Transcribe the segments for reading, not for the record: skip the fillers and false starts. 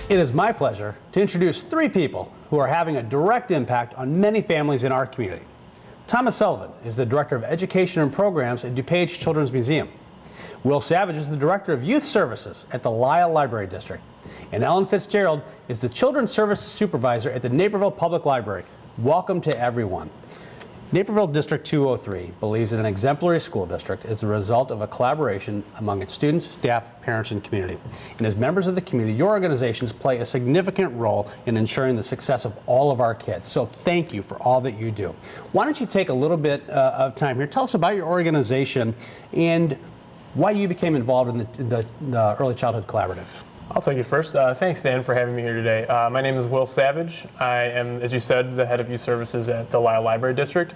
It is my pleasure to introduce three people who are having a direct impact on many families in our community. Thomas Sullivan is the Director of Education and Programs at DuPage Children's Museum. Wil Savage is the Director of Youth Services at the Lisle Library District. And Ellen Fitzgerald is the Children's Services Supervisor at the Naperville Public Library. Welcome to everyone. Naperville District 203 believes that an exemplary school district is the result of a collaboration among its students, staff, parents, and community. And as members of the community, your organizations play a significant role in ensuring the success of all of our kids. So thank you for all that you do. Why don't you take a little bit of time here. Tell us about your organization and why you became involved in the Early Childhood Collaborative. I'll take it first. Thanks, Dan, for having me here today. My name is Wil Savage. I am, as you said, the head of youth services at the Lisle Library District.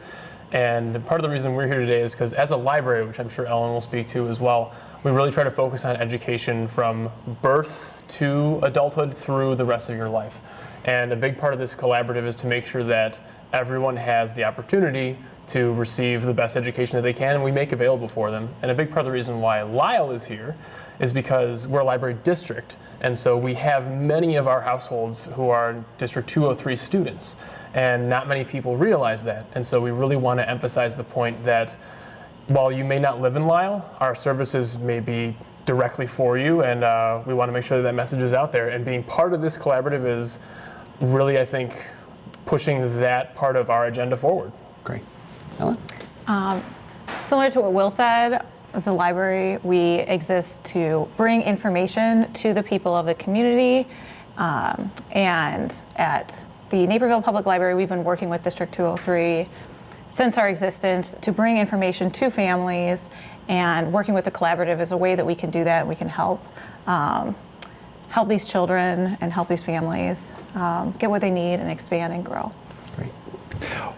And part of the reason we're here today is because as a library, which I'm sure Ellen will speak to as well, we really try to focus on education from birth to adulthood through the rest of your life. And a big part of this collaborative is to make sure that everyone has the opportunity to receive the best education that they can, and we make available for them. And a big part of the reason why Lisle is here is because we're a library district, and so we have many of our households who are District 203 students, and not many people realize that. And so we really want to emphasize the point that while you may not live in Lisle, our services may be directly for you, and we want to make sure that message is out there. And being part of this collaborative is really, I think, pushing that part of our agenda forward. Great. Ellen? Similar to what Wil said, as a library, we exist to bring information to the people of the community. And at the Naperville Public Library, we've been working with District 203 since our existence to bring information to families, and working with the collaborative is a way that we can do that. We can help these children and help these families get what they need and expand and grow. Great.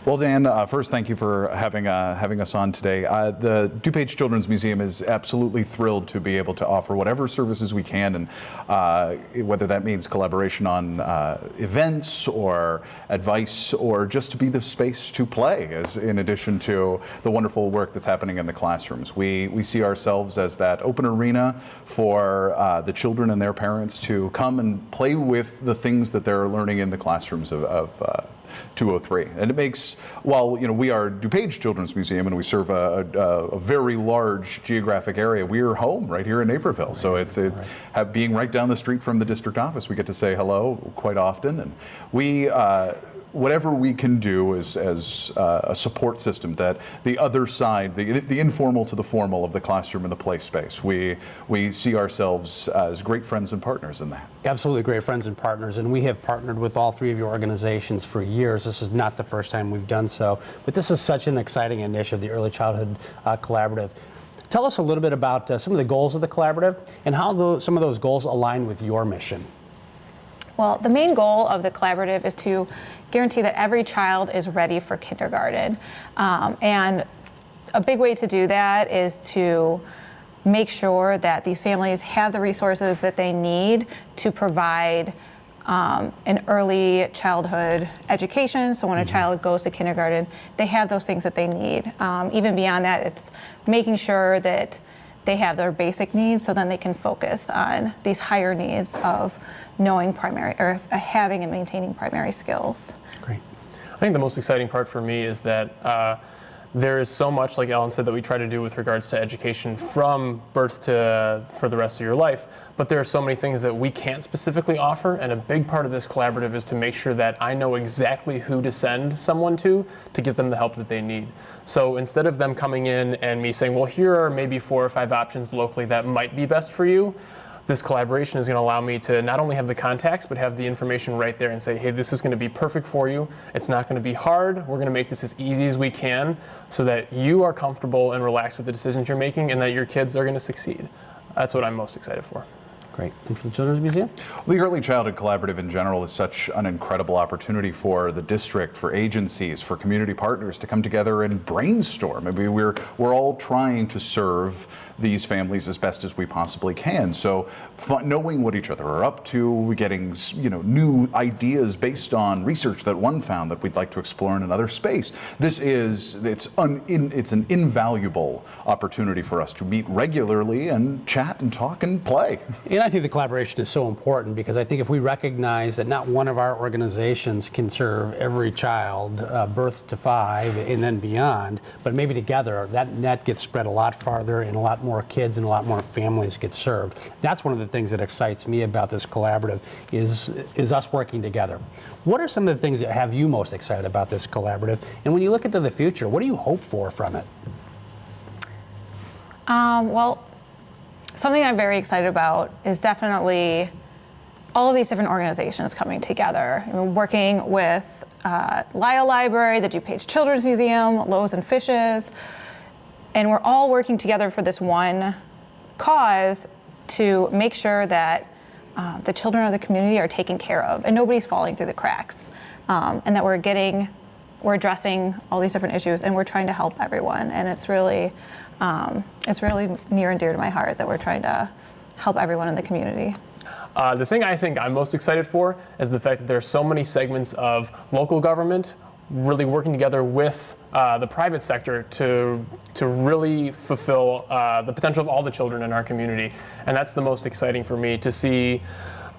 Well, Dan, first, thank you for having us on today. The DuPage Children's Museum is absolutely thrilled to be able to offer whatever services we can, and whether that means collaboration on events or advice, or just to be the space to play, as in addition to the wonderful work that's happening in the classrooms. We see ourselves as that open arena for the children and their parents to come and play with the things that they're learning in the classrooms of 203. And it makes, while we are DuPage Children's Museum and we serve a very large geographic area, we're home right here in Naperville. Right. So being right down the street from the district office, we get to say hello quite often. And we, whatever we can do as a support system, that the other side, the informal to the formal of the classroom and the play space, we see ourselves as great friends and partners in that. Absolutely great friends and partners, and we have partnered with all three of your organizations for years. This is not the first time we've done so, but this is such an exciting initiative, the Early Childhood Collaborative. Tell us a little bit about some of the goals of the collaborative and how some of those goals align with your mission. Well, the main goal of the collaborative is to guarantee that every child is ready for kindergarten. And a big way to do that is to make sure that these families have the resources that they need to provide an early childhood education. So when a child goes to kindergarten, they have those things that they need. Even beyond that, it's making sure that they have their basic needs, so then they can focus on these higher needs of knowing primary, or having and maintaining primary skills. Great. I think the most exciting part for me is that there is so much, like Ellen said, that we try to do with regards to education from birth to for the rest of your life, but there are so many things that we can't specifically offer, and a big part of this collaborative is to make sure that I know exactly who to send someone to get them the help that they need. So instead of them coming in and me saying, well, here are maybe 4 or 5 options locally that might be best for you, this collaboration is going to allow me to not only have the contacts, but have the information right there and say, hey, this is going to be perfect for you. It's not going to be hard. We're going to make this as easy as we can so that you are comfortable and relaxed with the decisions you're making, and that your kids are going to succeed. That's what I'm most excited for. Great. And for the Children's Museum? Well, the Early Childhood Collaborative in general is such an incredible opportunity for the district, for agencies, for community partners to come together and brainstorm. I mean, we're all trying to serve these families as best as we possibly can. So knowing what each other are up to, getting new ideas based on research that one found that we'd like to explore in another space. It's an invaluable opportunity for us to meet regularly and chat and talk and play. And think the collaboration is so important because I think if we recognize that not one of our organizations can serve every child birth to 5 and then beyond, but maybe together that net gets spread a lot farther and a lot more kids and a lot more families get served. That's one of the things that excites me about this collaborative is us working together. What are some of the things that have you most excited about this collaborative? And when you look into the future, what do you hope for from it? Well, something I'm very excited about is definitely all of these different organizations coming together. Working with Lisle Library, the DuPage Children's Museum, Loaves and Fishes, and we're all working together for this one cause to make sure that the children of the community are taken care of and nobody's falling through the cracks, and that we're addressing all these different issues and we're trying to help everyone. And it's really near and dear to my heart that we're trying to help everyone in the community. The thing I think I'm most excited for is the fact that there are so many segments of local government really working together with the private sector to really fulfill the potential of all the children in our community. And that's the most exciting for me, to see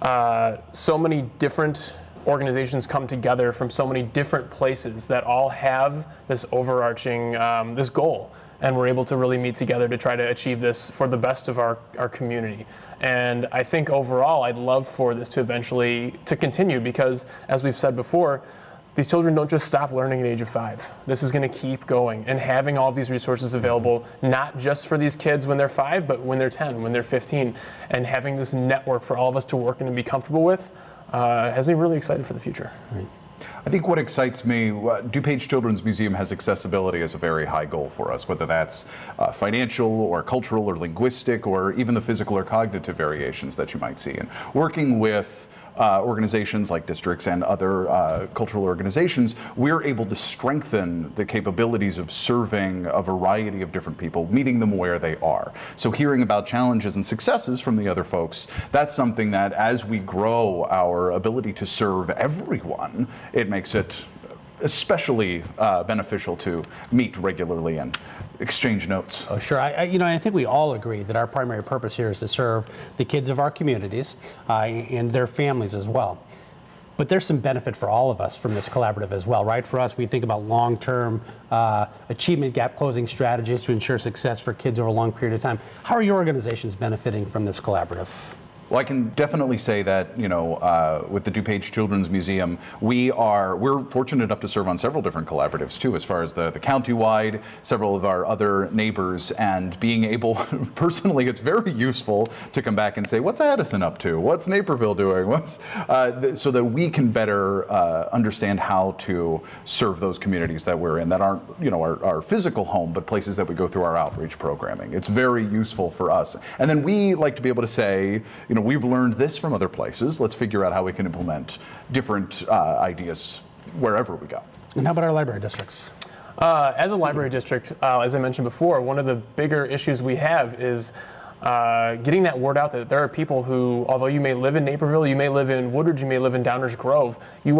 so many different organizations come together from so many different places that all have this overarching this goal, and we're able to really meet together to try to achieve this for the best of our community. And I think overall I'd love for this to eventually to continue, because as we've said before, these children don't just stop learning at the age of 5. This is going to keep going, and having all of these resources available, not just for these kids when they're 5, but when they're 10, when they're 15, and having this network for all of us to work in and be comfortable with has me really excited for the future. Right. I think what excites me, DuPage Children's Museum has accessibility as a very high goal for us, whether that's financial or cultural or linguistic or even the physical or cognitive variations that you might see. And working with organizations like districts and other cultural organizations, we're able to strengthen the capabilities of serving a variety of different people, meeting them where they are. So hearing about challenges and successes from the other folks, that's something that as we grow our ability to serve everyone, it makes it especially beneficial to meet regularly and exchange notes. Oh, sure. I think we all agree that our primary purpose here is to serve the kids of our communities and their families as well. But there's some benefit for all of us from this collaborative as well, right? For us, we think about long-term achievement gap closing strategies to ensure success for kids over a long period of time. How are your organizations benefiting from this collaborative? Well, I can definitely say that, with the DuPage Children's Museum, we're fortunate enough to serve on several different collaboratives too, as far as the county-wide, several of our other neighbors, and being able, personally, it's very useful to come back and say, what's Addison up to? What's Naperville doing? So that we can better understand how to serve those communities that we're in, that aren't, our physical home, but places that we go through our outreach programming. It's very useful for us. And then we like to be able to say, we've learned this from other places. Let's figure out how we can implement different ideas wherever we go. And how about our library districts? As a library district, as I mentioned before, one of the bigger issues we have is getting that word out that there are people who, although you may live in Naperville, you may live in Woodridge, you may live in Downers Grove, you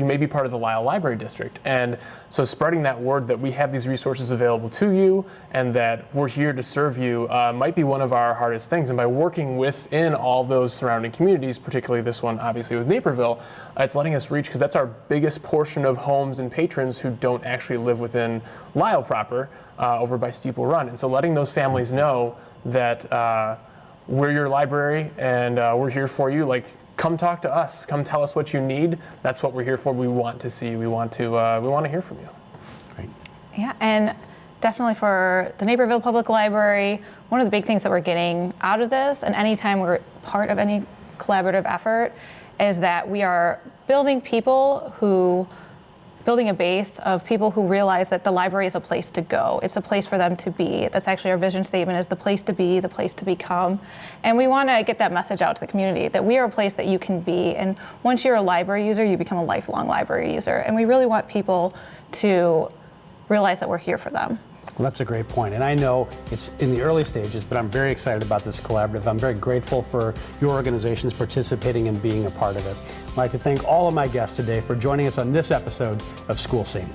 may be part of the Lisle Library District. And so spreading that word that we have these resources available to you and that we're here to serve you might be one of our hardest things. And by working within all those surrounding communities, particularly this one obviously with Naperville, it's letting us reach, because that's our biggest portion of homes and patrons who don't actually live within Lisle proper, over by Steeple Run. And so letting those families know that we're your library and we're here for you. Like, come talk to us. Come tell us what you need. That's what we're here for. We want to see you. We want to hear from you. Great. Yeah, and definitely for the Naperville Public Library, one of the big things that we're getting out of this, and anytime we're part of any collaborative effort, is that we are building a base of people who realize that the library is a place to go. It's a place for them to be. That's actually our vision statement, is the place to be, the place to become. And we want to get that message out to the community that we are a place that you can be. And once you're a library user, you become a lifelong library user. And we really want people to realize that we're here for them. Well, that's a great point. And I know it's in the early stages, but I'm very excited about this collaborative. I'm very grateful for your organizations participating and being a part of it. I'd like to thank all of my guests today for joining us on this episode of School Scene.